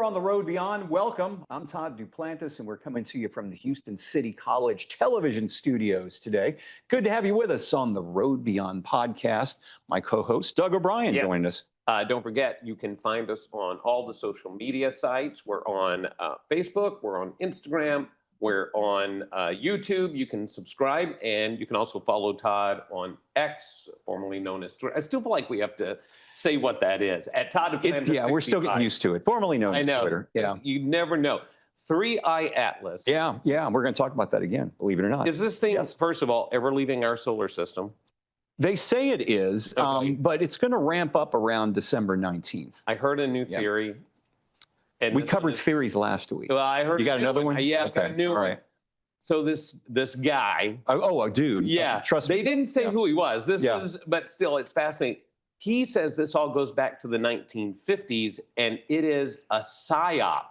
on the road beyond. Welcome. I'm Todd Duplantis, and we're coming to you from the Houston City College television studios today. Good to have you with us on the Road Beyond podcast. My co-host, Doug O'Brien, joining us. Don't forget, you can find us on all the social media sites. We're on Facebook, we're on Instagram, we're on YouTube. You can subscribe, and you can also follow Todd on X, formerly known as Twitter. I still feel like we have to say what that is. At Todd Yeah, we're still getting used to it. Formerly known as Twitter. Yeah. You never know. 3i Atlas. Yeah. We're going to talk about that again, believe it or not. Is this thing, first of all, ever leaving our solar system? They say it is, but it's going to ramp up around December 19th. I heard a new theory. And we covered theories last week. Well, I heard you got another one? Yeah, I've got a new one. Right. So this guy. A dude. Yeah. Trust me. They didn't say who he was. This is, but still, it's fascinating. He says this all goes back to the 1950s, and it is a psyop,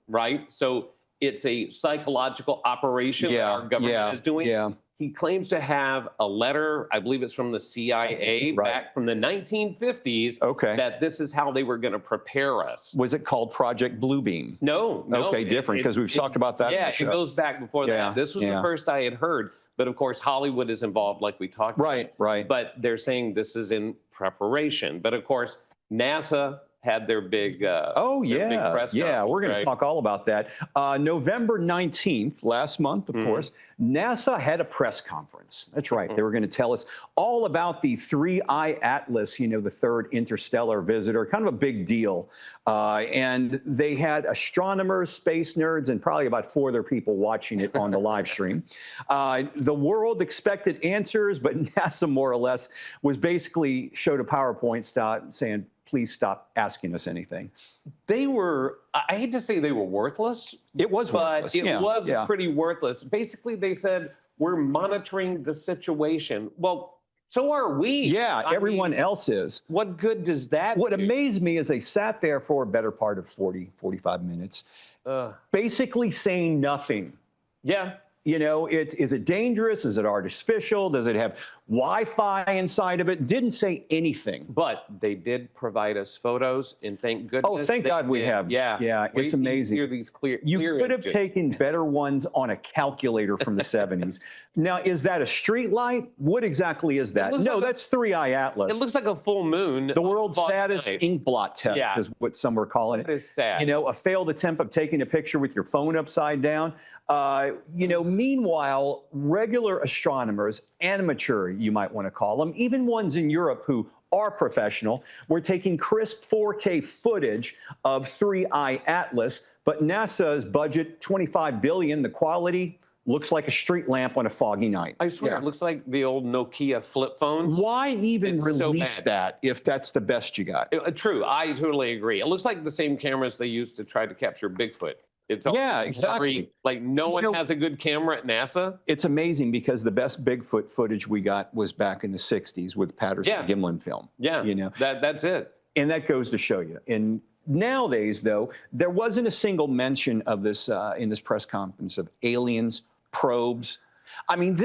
right? So it's a psychological operation that our government is doing. Yeah. He claims to have a letter, I believe it's from the CIA back from the 1950s, that this is how they were going to prepare us. Was it called Project Bluebeam? No. Okay, different, because we've talked about that. Yeah, it goes back before that. This was the first I had heard. But of course, Hollywood is involved, like we talked about. Right. But they're saying this is in preparation. But of course, NASA had their big big press conference. Yeah, we're going to talk all about that. November 19th, last month, of course, NASA had a press conference. That's right. They were going to tell us all about the 3i Atlas, you know, the third interstellar visitor, kind of a big deal. And they had astronomers, space nerds, and probably about 4 other people watching it on the live stream. The world expected answers, but NASA more or less was basically showed a PowerPoint saying, please stop asking us anything. They were, I hate to say they were worthless. It was worthless. But it was pretty worthless. Basically, they said, we're monitoring the situation. Well, so are we. Yeah, everyone else is. What good does that do? What amazed me is they sat there for a better part of 40, 45 minutes, basically saying nothing. Yeah. You know, is it dangerous? Is it artificial? Does it have Wi-Fi inside of it? Didn't say anything. But they did provide us photos, and thank goodness. Oh, thank God we have. Yeah, it's amazing. Hear these clear you could have images. taken better ones on a calculator from the 70s. Now, is that a street light? What exactly is that? No, that's 3i Atlas. It looks like a full moon. The world's saddest ink blot test is what some were calling it. That is sad. You know, a failed attempt of taking a picture with your phone upside down. You know, meanwhile, regular astronomers, amateur, you might want to call them, even ones in Europe who are professional, were taking crisp 4K footage of 3i Atlas, but NASA's budget, $25 billion, the quality looks like a street lamp on a foggy night. I swear, it looks like the old Nokia flip phones. Why even release that if that's the best you got? True, I totally agree. It looks like the same cameras they used to try to capture Bigfoot. It's exactly. Like no one has a good camera at NASA. It's amazing because the best Bigfoot footage we got was back in the 60s with Patterson Gimlin film. Yeah, you know, that's it. And that goes to show you. And nowadays, though, there wasn't a single mention of this in this press conference of aliens, probes. I mean,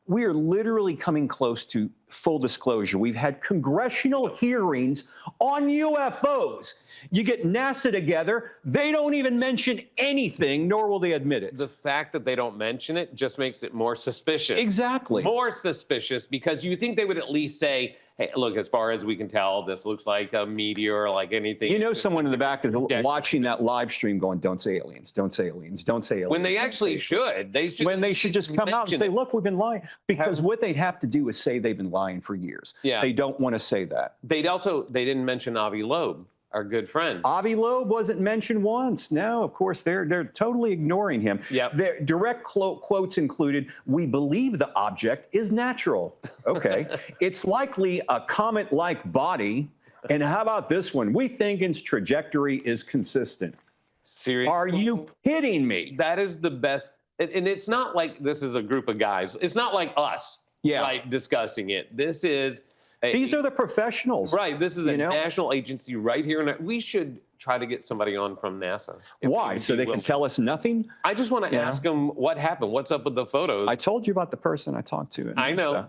we're literally coming close to full disclosure. We've had congressional hearings on UFOs. You get NASA together, they don't even mention anything, nor will they admit it. The fact that they don't mention it just makes it more suspicious. Exactly. More suspicious, because you think they would at least say, hey, look, as far as we can tell, this looks like a meteor, like anything. You know, someone in the back is watching that live stream going, don't say aliens, don't say aliens, don't say aliens. When they actually should. They should just come out and say, look, we've been lying. Because what they'd have to do is say they've been lying for years. Yeah. They don't want to say that. They didn't mention Avi Loeb, our good friend. Avi Loeb wasn't mentioned once. No, of course, they're totally ignoring him. Yep. Their direct quotes included, we believe the object is natural. Okay. It's likely a comet-like body. And how about this one? We think its trajectory is consistent. Seriously? Are you kidding me? That is the best. And it's not like this is a group of guys. It's not like us like discussing it. These are the professionals. Right. This is a national agency right here. We should try to get somebody on from NASA. Why? So they can tell us nothing? I just want to ask them what happened. What's up with the photos? I told you about the person I talked to. I know.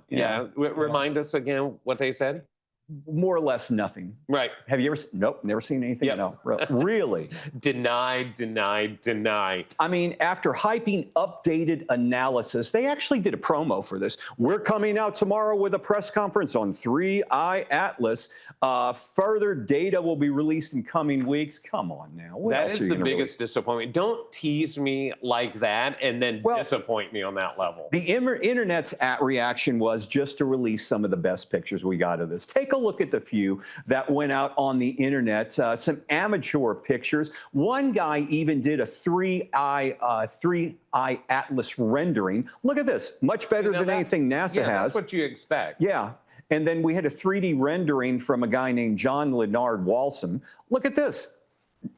Remind us again what they said. more or less nothing. Right. Have you ever? Nope, never seen anything. Yep. No, really. Deny, deny, deny. I mean, after hyping updated analysis, they actually did a promo for this. We're coming out tomorrow with a press conference on 3I Atlas. Further data will be released in coming weeks. Come on now. What That else is are you the gonna biggest disappointment. Don't tease me like that and then disappoint me on that level. The internet's reaction was just to release some of the best pictures we got of this. Take a look at the few that went out on the internet. Some amateur pictures. One guy even did a 3I Atlas rendering. Look at this. Much better than anything NASA has. That's what you expect. Yeah. And then we had a 3D rendering from a guy named John Leonard Walson. Look at this.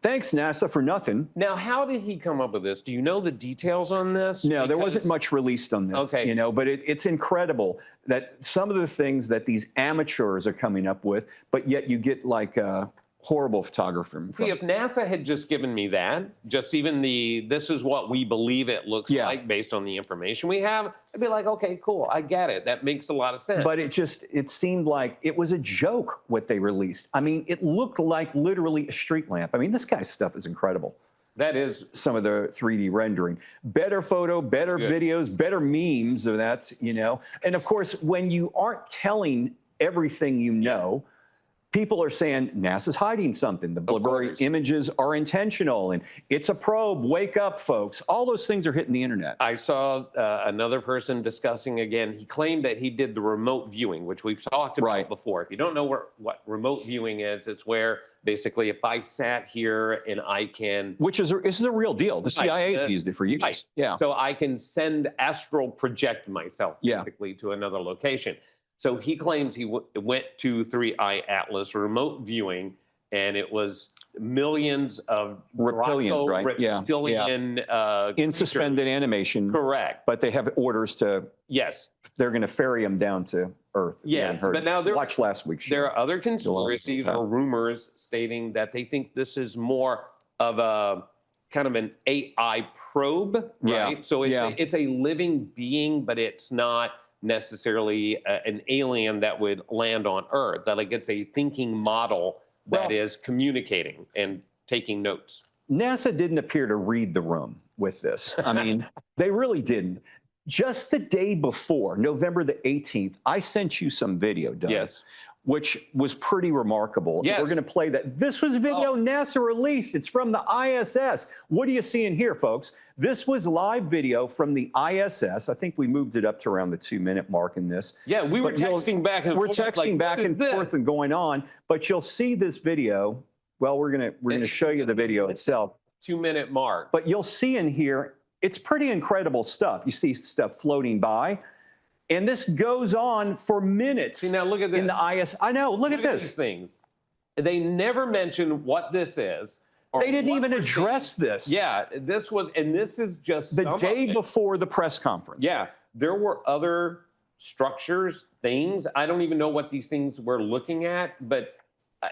Thanks, NASA, for nothing. Now, how did he come up with this? Do you know the details on this? No, there wasn't much released on this. Okay. You know, but it's incredible that some of the things that these amateurs are coming up with, but yet you get like horrible photography. See, if NASA had just given me that, just even this is what we believe it looks like based on the information we have, I'd be like, okay, cool, I get it. That makes a lot of sense. But it seemed like it was a joke what they released. I mean, it looked like literally a street lamp. I mean, this guy's stuff is incredible. That is some of the 3D rendering. Better photo, better videos, better memes of that, you know. And of course, when you aren't telling everything you know, people are saying NASA's hiding something. The blurry images are intentional, and it's a probe. Wake up, folks. All those things are hitting the internet. I saw another person discussing again. He claimed that he did the remote viewing, which we've talked about before. If you don't know what remote viewing is, it's where basically if I sat here and I can... Which is a real deal. The CIA's used it for years. Right. Yeah. So I can send astral project myself basically to another location. So he claims he went to 3I Atlas remote viewing, and it was millions of reptilian in suspended animation. Correct. But they have orders to they're going to ferry them down to Earth. Yes, but now watch last week's show. There are other conspiracies or rumors stating that they think this is more of a kind of an AI probe, right? So it's a living being, but it's not necessarily an alien that would land on Earth. That like it's a thinking model that is communicating and taking notes. NASA didn't appear to read the room with this. I mean, they really didn't. Just the day before, November the 18th, I sent you some video, Doug, which was pretty remarkable. We're going to play that. This was video NASA released. It's from the ISS. What are you seeing here, folks? This was live video from the ISS. I think we moved it up to around the 2-minute mark in this. Yeah, we were texting back and forth. We're texting back and forth and going on, but you'll see this video. Well, we're gonna show you the video itself. 2-minute mark. But you'll see in here, it's pretty incredible stuff. You see stuff floating by. And this goes on for minutes. See, now look at this. In the ISS. I know, look at this. These things. They never mention what this is. They didn't even address this. Yeah, this was, and this is just the day before the press conference. Yeah, there were other structures, things. I don't even know what these things we're looking at, but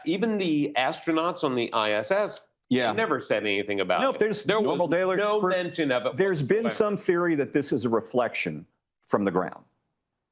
even the astronauts on the ISS never said anything about it. There was no mention of it. There's been some theory that this is a reflection from the ground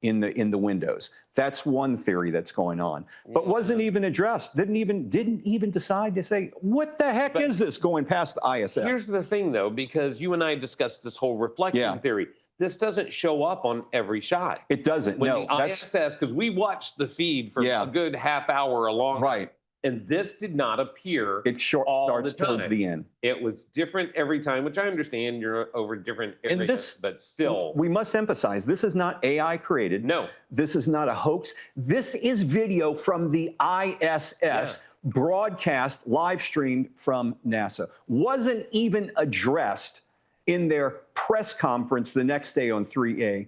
in the windows. That's one theory that's going on, but wasn't even addressed. Didn't even decide to say, what the heck is this going past the ISS? Here's the thing, though, because you and I discussed this whole reflection theory. This doesn't show up on every shot. It doesn't. When the ISS, because we watched the feed for a good half hour along. And this did not appear. It starts towards the end. It was different every time, which I understand you're over different areas, but still. We must emphasize, this is not AI created. No. This is not a hoax. This is video from the ISS, broadcast, live streamed from NASA. Wasn't even addressed in their press conference the next day on 3I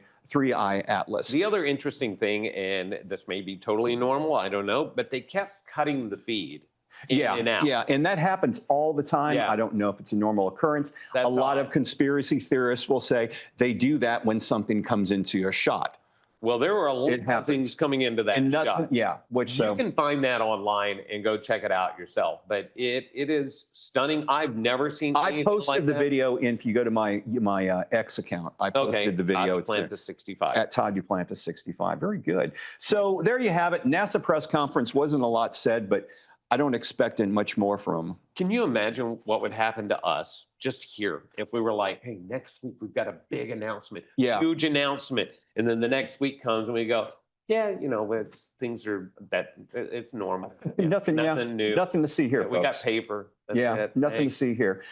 Atlas. The other interesting thing, and this may be totally normal, I don't know, but they kept cutting the feed in and out. Yeah, and that happens all the time. I don't know if it's a normal occurrence. A lot of conspiracy theorists will say they do that when something comes into a shot. Well, there were a lot It of happens. things coming into that And nothing, shot. yeah, which You so can find that online and go check it out yourself. But it is stunning. I've never seen I anything posted like the that. video in, if you go to my X account, I posted Okay, the video. It's Plant there. to 65. At Todd Duplantis 65. Very good. So there you have it. NASA press conference, wasn't a lot said, but I don't expect much more from them. Can you imagine what would happen to us just here if we were like, hey, next week we've got a big announcement, Yeah. huge announcement. And then the next week comes and we go, yeah, you know, things are it's normal. Yeah, Nothing new. Nothing to see here, Yeah, we got folks. paper. That's Yeah, it. nothing Thanks. to see here.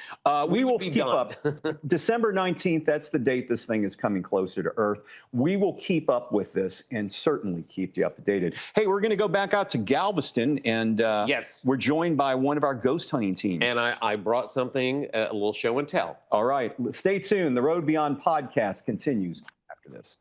We will be keep done. up. December 19th, that's the date this thing is coming closer to Earth. We will keep up with this and certainly keep you updated. Hey, we're going to go back out to Galveston, and Yes. we're joined by one of our ghost hunting team. And I brought something, a little show and tell. All right, stay tuned. The Road Beyond podcast continues after this.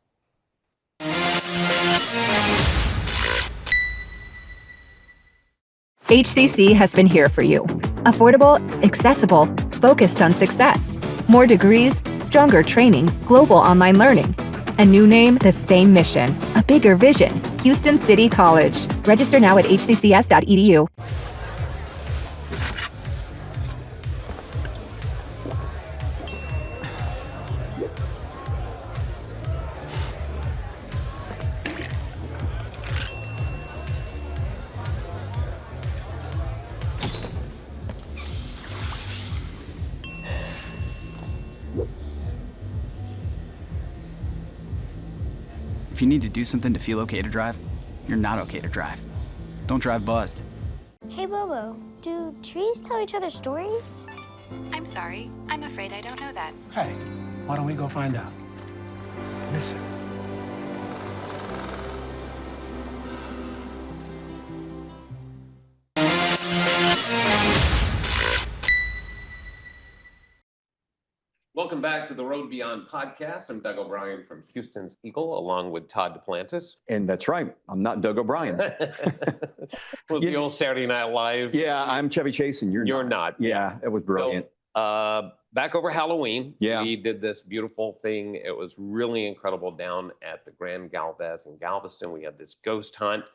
HCC has been here for you. Affordable, accessible, focused on success. More degrees, stronger training, global online learning. A new name, the same mission. A bigger vision. Houston City College. Register now at hccs.edu. If you need to do something to feel okay to drive, you're not okay to drive. Don't drive buzzed. Hey, Bobo, do trees tell each other stories? I'm sorry. I'm afraid I don't know that. Hey, why don't we go find out? Listen. Welcome back to the Road Beyond podcast. I'm Doug O'Brien from Houston's Eagle, along with Todd Duplantis. And that's right. I'm not Doug O'Brien. Was the old Saturday Night Live? Yeah, I'm Chevy Chase, and you're not. Yeah, it was brilliant. So, back over Halloween, Yeah. we did this beautiful thing. It was really incredible down at the Grand Galvez in Galveston. We had this ghost hunt,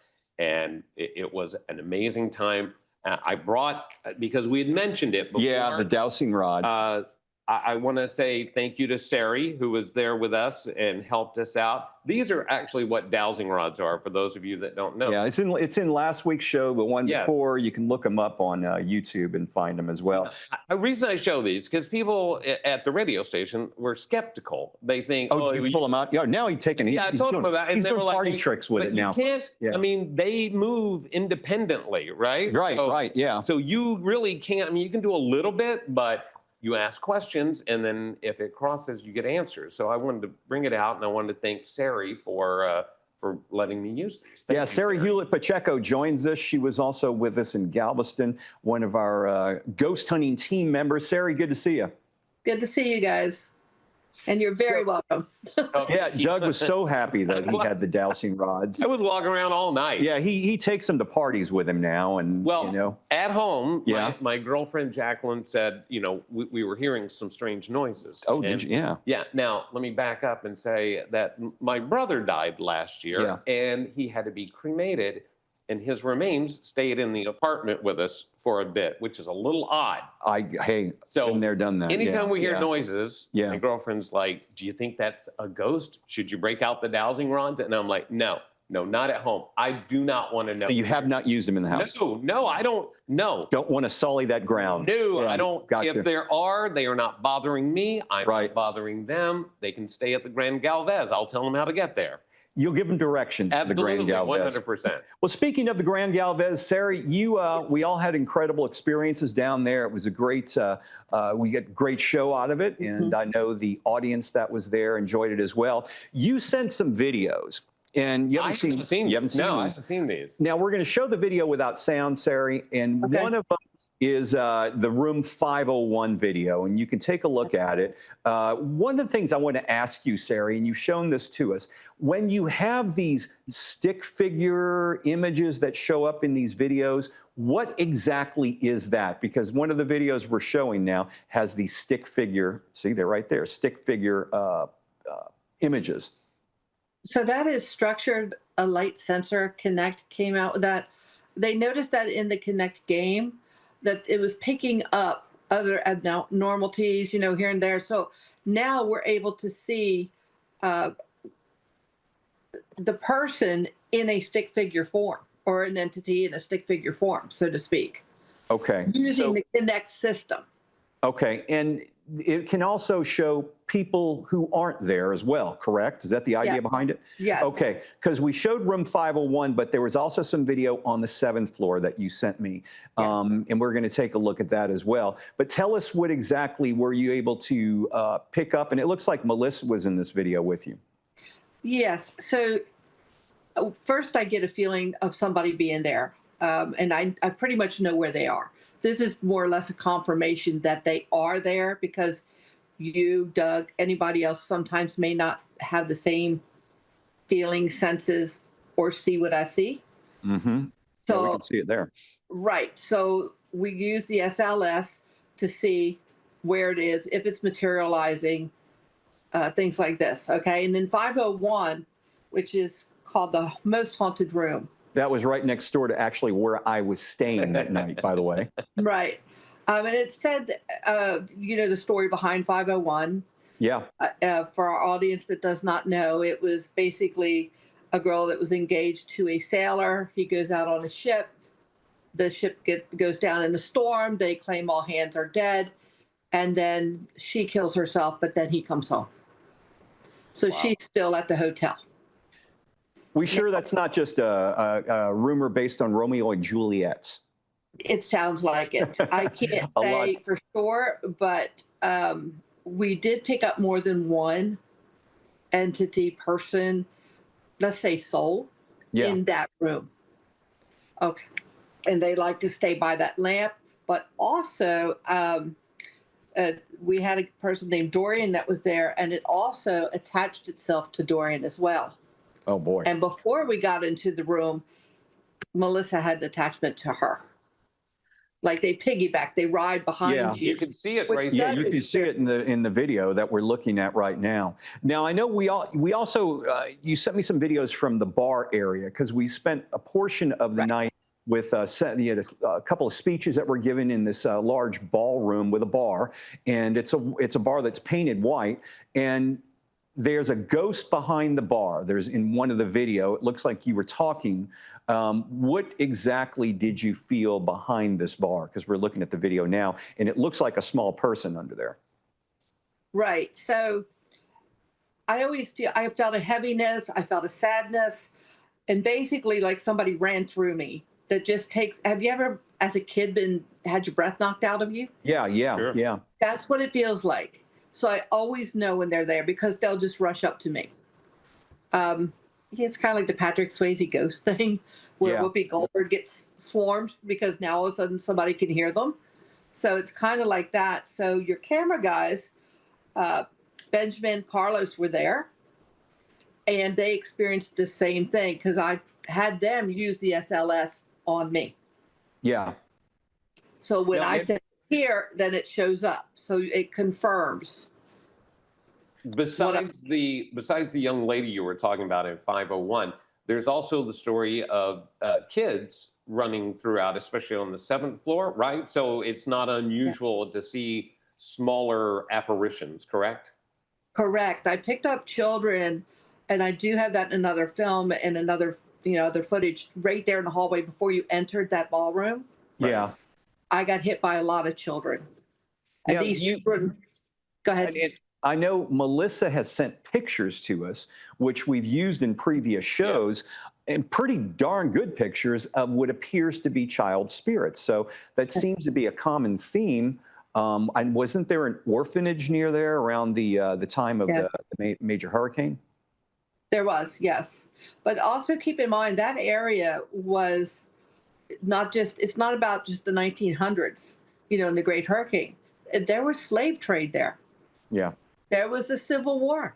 and it was an amazing time. I brought, because we had mentioned it before. Yeah, the dowsing rod. I want to say thank you to Sari, who was there with us and helped us out. These are actually what dowsing rods are, for those of you that don't know. Yeah, it's in last week's show, the one Yeah. before. You can look them up on YouTube and find them as well. The reason I show these, because people at the radio station were skeptical. They think, Oh, you pull them out? Yeah, now he's taking. Yeah, I he's told doing, them about it. He's And they doing were like, party tricks with but it now. You can't, Yeah. I mean, they move independently, right? Right, So- right, yeah. So you really can't, I mean, you can do a little bit, but you ask questions, and then if it crosses, you get answers. So I wanted to bring it out, and I wanted to thank Sari for letting me use these. Thank Yeah, you, Sari Hewlett Pacheco joins us. She was also with us in Galveston, one of our ghost hunting team members. Sari, good to see you. Good to see you guys. And you're very welcome. Yeah, Doug was so happy that he had the dowsing rods. I was walking around all night. Yeah, he takes them to parties with him now, and Well, you know. at home, Yeah. my girlfriend Jacqueline said, you know, we were hearing some strange noises. Oh, And- did you? Yeah. Yeah. Now, let me back up and say that my brother died last year, and he had to be cremated, and his remains stayed in the apartment with us for a bit, which is a little odd. Hey, So been there, done that. anytime Yeah, we hear yeah. noises, Yeah. my girlfriend's like, do you think that's a ghost? Should you break out the dowsing rods? And I'm like, no, not at home. I do not want to know. So you have not used them in the house. No, I don't. No. Don't want to sully that ground. No, Yeah, I don't. gotcha. If there are, they are not bothering me. I'm Right. not bothering them. They can stay at the Grand Galvez. I'll tell them how to get there. You'll give them directions to the Grand Galvez. 100%. Well, speaking of the Grand Galvez, Sari, we all had incredible experiences down there. It was a great, we got great show out of it, and I know the audience that was there enjoyed it as well. You sent some videos, and you haven't seen No, these. I haven't seen these. Now we're going to show the video without sound, Sari, and Okay. one of them is the Room 501 video, and you can take a look at it. One of the things I want to ask you, Sari, and you've shown this to us, when you have these stick figure images that show up in these videos, what exactly is that? Because one of the videos we're showing now has these stick figure, see, they're right there, stick figure images. So that is structured. A light sensor Connect came out with that. They noticed that in the Connect game that it was picking up other abnormalities, here and there. So now we're able to see uh, the person in a stick figure form, or an entity in a stick figure form, so to speak, Okay. using the Connect system. Okay. And it can also show people who aren't there as well, correct? Is that the idea behind it? Yes. Okay. Because we showed room 501, but there was also some video on the 7th floor that you sent me. Yes. And we're going to take a look at that as well. But tell us what exactly were you able to pick up? And it looks like Melissa was in this video with you. Yes. So first I get a feeling of somebody being there. And I pretty much know where they are. This is more or less a confirmation that they are there, because you, Doug, anybody else sometimes may not have the same feeling, senses, or see what I see. Mm-hmm. So we can see it there. Right. So we use the SLS to see where it is, if it's materializing, things like this. Okay. And then 501, which is called the most haunted room. That was right next door to actually where I was staying that night, by the way. Right. And it said, the story behind 501. Yeah. For our audience that does not know, it was basically a girl that was engaged to a sailor. He goes out on a ship. The ship goes down in a storm. They claim all hands are dead. And then she kills herself, but then he comes home. So she's still at the hotel. We sure that's not just a rumor based on Romeo and Juliet's? It sounds like it. I can't say for sure, but we did pick up more than one entity, person, let's say soul, in that room. Okay. And they like to stay by that lamp. But also, we had a person named Dorian that was there, and it also attached itself to Dorian as well. Oh, boy. And before we got into the room, Melissa had an attachment to her. Like they piggyback, they ride behind you. You can see it Which right Yeah, there. you can see it in the video that we're looking at right now. Now, I know we also you sent me some videos from the bar area, because we spent a portion of the night with a couple of speeches that were given in this large ballroom with a bar, and it's a bar that's painted white, and there's a ghost behind the bar. There's in one of the video, it looks like you were talking. What exactly did you feel behind this bar? Because we're looking at the video now, and it looks like a small person under there. Right. So I felt a heaviness, I felt a sadness, and basically like somebody ran through me that just takes, have you ever, as a kid, had your breath knocked out of you? Yeah, Sure. yeah. That's what it feels like. So I always know when they're there, because they'll just rush up to me. It's kind of like the Patrick Swayze ghost thing, where Whoopi Goldberg gets swarmed because now all of a sudden somebody can hear them. So it's kind of like that. So your camera guys, Benjamin, Carlos were there, and they experienced the same thing, because I had them use the SLS on me. Yeah. So when I said here, then it shows up. So it confirms. Besides the young lady you were talking about in 501, there's also the story of kids running throughout, especially on the 7th floor, right? So it's not unusual to see smaller apparitions, correct? Correct. I picked up children, and I do have that in another film and another, other footage right there in the hallway before you entered that ballroom. Yeah. I got hit by a lot of children. And Now, these children, go ahead. I know Melissa has sent pictures to us, which we've used in previous shows, and pretty darn good pictures of what appears to be child spirits. So that seems to be a common theme. And wasn't there an orphanage near there around the time of the major hurricane? There was, yes. But also keep in mind that area was it's not about just the 1900s, in the Great Hurricane. There was slave trade there. Yeah. There was the Civil War.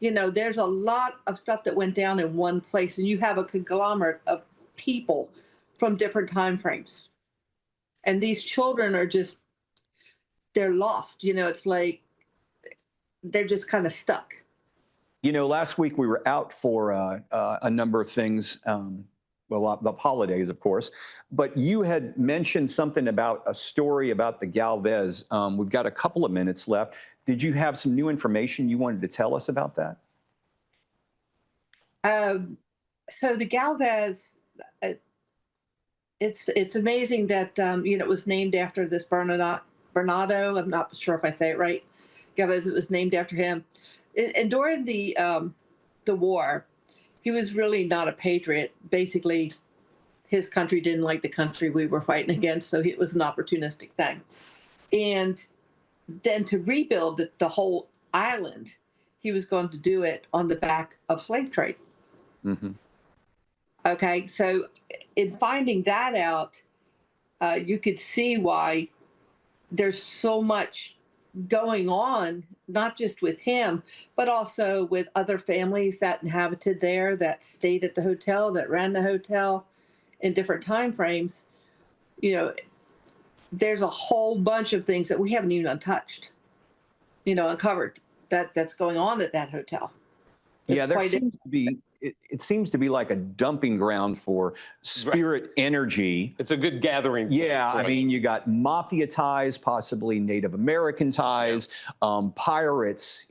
There's a lot of stuff that went down in one place, and you have a conglomerate of people from different time frames. And these children are they're lost. It's like they're just kind of stuck. You know, last week we were out for a number of things, well, the holidays, of course, but you had mentioned something about a story about the Galvez. We've got a couple of minutes left. Did you have some new information you wanted to tell us about that? So the Galvez, it's amazing that it was named after this Bernardo. I'm not sure if I say it right. Galvez. It was named after him. And during the war, he was really not a patriot. Basically, his country didn't like the country we were fighting against, so it was an opportunistic thing. And then to rebuild the whole island, he was going to do it on the back of slave trade. Mm-hmm. Okay, so in finding that out, you could see why there's so much going on, not just with him, but also with other families that inhabited there, that stayed at the hotel, that ran the hotel in different time frames. There's a whole bunch of things that we haven't even untouched, uncovered that's going on at that hotel. Yeah, there seems to be. It seems to be like a dumping ground for spirit energy. It's a good gathering point. Yeah, Right. I mean, you got mafia ties, possibly Native American ties, pirates,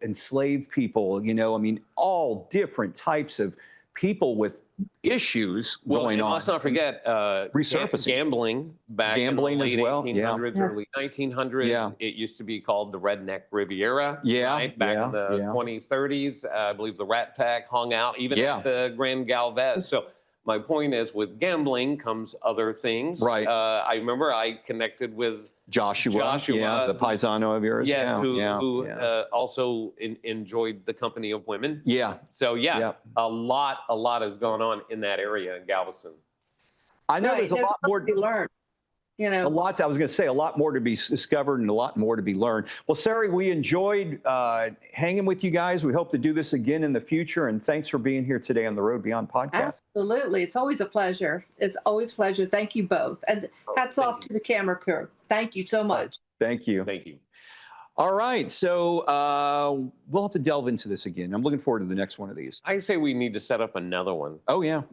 enslaved people, I mean, all different types of people with issues going on. Let's not forget Resurfacing. Gambling back Gambling in the as late well, 1800s, yeah. early 1900s. Yeah. It used to be called the Redneck Riviera. Yeah, right? Back in the 20s, 30s. I believe the Rat Pack hung out even at the Grand Galvez. So my point is, with gambling comes other things. Right. I remember I connected with Joshua, the paisano of yours. who also enjoyed the company of women. Yeah. So a lot has gone on in that area in Galveston. I know there's a lot more to learn. A lot. I was going to say a lot more to be discovered and a lot more to be learned. Well, Sari, we enjoyed hanging with you guys. We hope to do this again in the future. And thanks for being here today on the Road Beyond podcast. Absolutely. It's always a pleasure. It's always a pleasure. Thank you both. And hats off to the camera crew. Thank you so much. Thank you. Thank you. All right. So we'll have to delve into this again. I'm looking forward to the next one of these. I say we need to set up another one. Oh, yeah.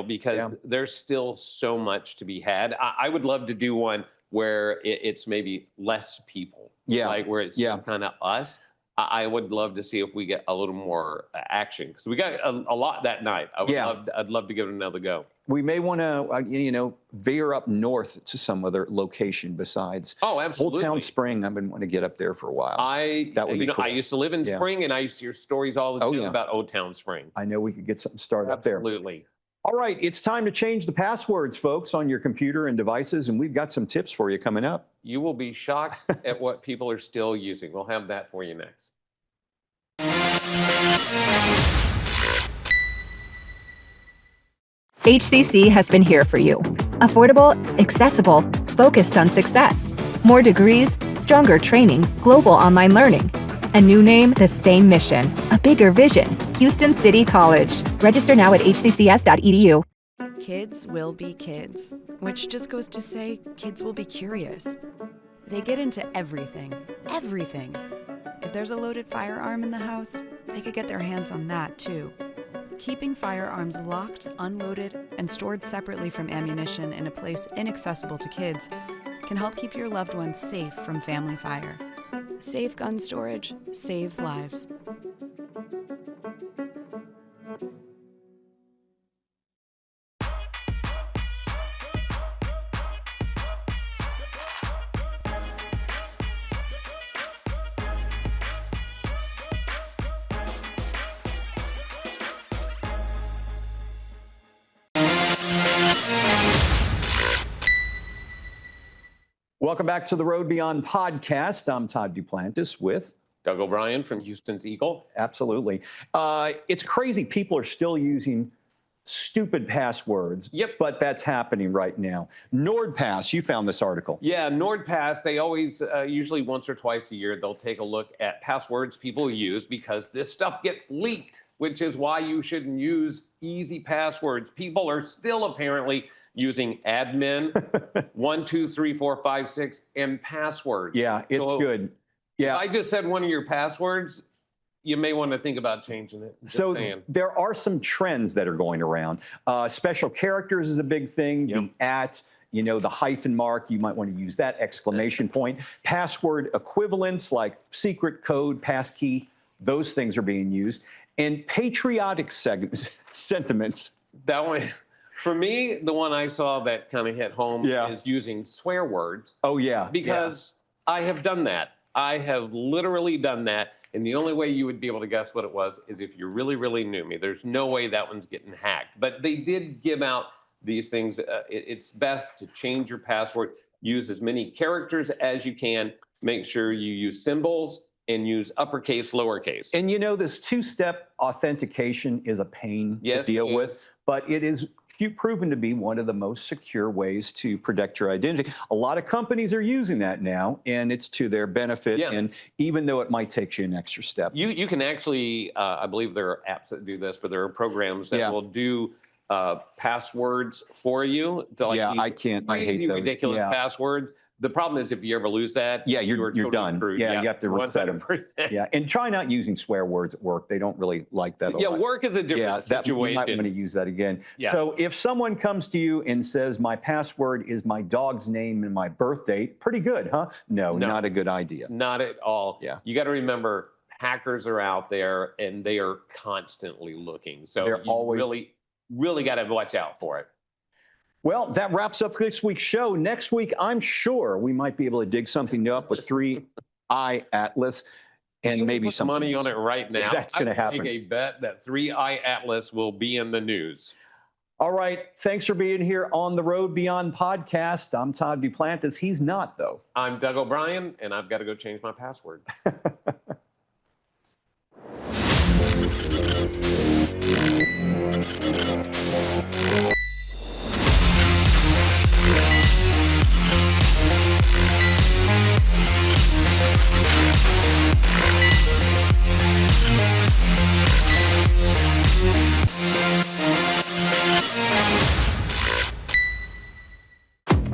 Because there's still so much to be had. I would love to do one where it's maybe less people. Yeah. Like where it's kind of us. I would love to see if we get a little more action, because we got a lot that night. I'd love to give it another go. We may want to, veer up north to some other location besides. Oh, absolutely. Old Town Spring. I've been wanting to get up there for a while. That would be cool. I used to live in Spring, and I used to hear stories all the time about Old Town Spring. I know we could get something started up there. Absolutely. All right, it's time to change the passwords, folks, on your computer and devices, and we've got some tips for you coming up. You will be shocked at what people are still using. We'll have that for you next. HCC has been here for you. Affordable, accessible, focused on success. More degrees, stronger training, global online learning. A new name, the same mission. A bigger vision. Houston City College. Register now at hccs.edu. Kids will be kids, which just goes to say kids will be curious. They get into everything. If there's a loaded firearm in the house, they could get their hands on that too. Keeping firearms locked, unloaded, and stored separately from ammunition in a place inaccessible to kids can help keep your loved ones safe from family fire. Safe gun storage saves lives. Welcome back to the Road Beyond podcast. I'm Todd Duplantis with Doug O'Brien from Houston's Eagle. Absolutely. It's crazy. People are still using stupid passwords. Yep. But that's happening right now. NordPass, you found this article. Yeah, NordPass, they always, usually once or twice a year, they'll take a look at passwords people use because this stuff gets leaked, which is why you shouldn't use easy passwords. People are still apparently using admin, 1, 2, 3, 4, 5, 6, and passwords. Yeah, it's good. Yeah. If I just said one of your passwords, you may want to think about changing it. Just So saying. there are some trends that are going around. Special characters is a big thing. Yep. The at, the hyphen mark, you might want to use that, exclamation point. Password equivalents like secret code, passkey, those things are being used. And patriotic sentiments. That one, for me, the one I saw that kind of hit home Yeah. is using swear words. Oh, yeah. Because I have done that. I have literally done that. And the only way you would be able to guess what it was is if you really, really knew me. There's no way that one's getting hacked. But they did give out these things. It's best to change your password. Use as many characters as you can. Make sure you use symbols and use uppercase, lowercase. And this two-step authentication is a pain Yes, to deal it with, is. but it is proven to be one of the most secure ways to protect your identity. A lot of companies are using that now, and it's to their benefit. Yeah. And even though it might take you an extra step. You can actually, I believe there are apps that do this, but there are programs that Yeah. will do passwords for you. To like Yeah, these I can't. I hate crazy, those. ridiculous Yeah. password. The problem is if you ever lose that, Yeah, you are you're totally done. screwed. Yeah, you have to reset 'em. 100%. Yeah, and try not using swear words at work. They don't really like that a Yeah, lot. work is a different Yeah, that, you situation. might want to use that again. Yeah. So if someone comes to you and says, my password is my dog's name and my birth date, pretty good, huh? No, No. not a good idea. Not at all. Yeah. You got to remember, hackers are out there and they are constantly looking. So They're you always- really, really got to watch out for it. Well, that wraps up this week's show. Next week, I'm sure we might be able to dig something up with 3i Atlas and maybe Put some money on it right now. That's going to I would happen. make a bet that 3i Atlas will be in the news. All right. Thanks for being here on the Road Beyond podcast. I'm Todd Duplantis. He's not, though. I'm Doug O'Brien, and I've got to go change my password.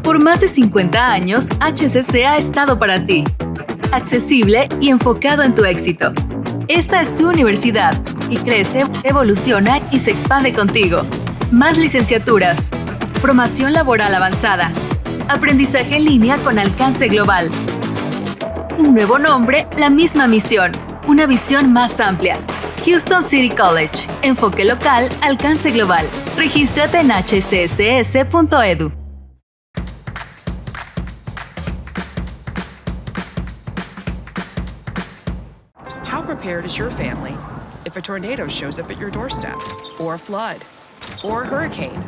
Por más de 50 años, HCC ha estado para ti. Accesible y enfocado en tu éxito. Esta es tu universidad y crece, evoluciona y se expande contigo. Más licenciaturas, formación laboral avanzada, aprendizaje en línea con alcance global. Un nuevo nombre, la misma misión, una visión más amplia. Houston City College, enfoque local, alcance global. Regístrate en hccs.edu. How prepared is your family if a tornado shows up at your doorstep, or a flood, or a hurricane?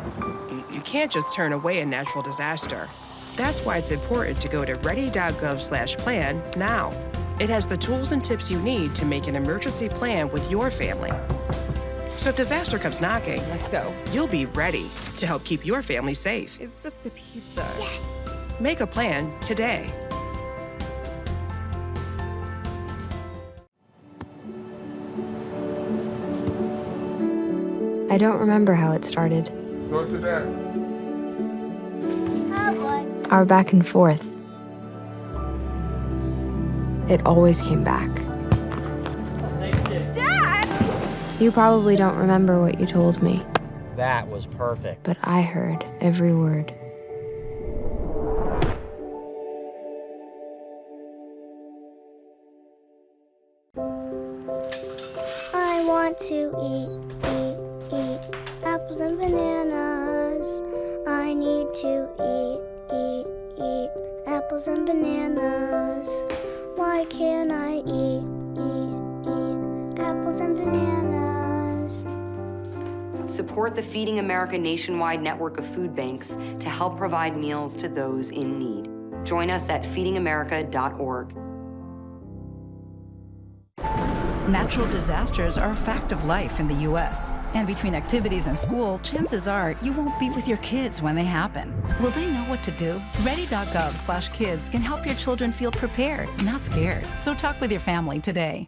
You can't just turn away a natural disaster. That's why it's important to go to ready.gov/plan now. It has the tools and tips you need to make an emergency plan with your family. So if disaster comes knocking, let's go. You'll be ready to help keep your family safe. It's just a pizza. Yes. Make a plan today. I don't remember how it started. Go to that. Oh boy. Our back and forth. It always came back. Dad! You probably don't remember what you told me, That was perfect. but I heard every word. I want to eat apples and bananas. I need to eat apples and bananas. Why can't I eat apples and bananas? Support the Feeding America nationwide network of food banks to help provide meals to those in need. Join us at feedingamerica.org. Natural disasters are a fact of life in the U.S. And between activities and school, chances are you won't be with your kids when they happen. Will they know what to do? Ready.gov/kids can help your children feel prepared, not scared. So talk with your family today.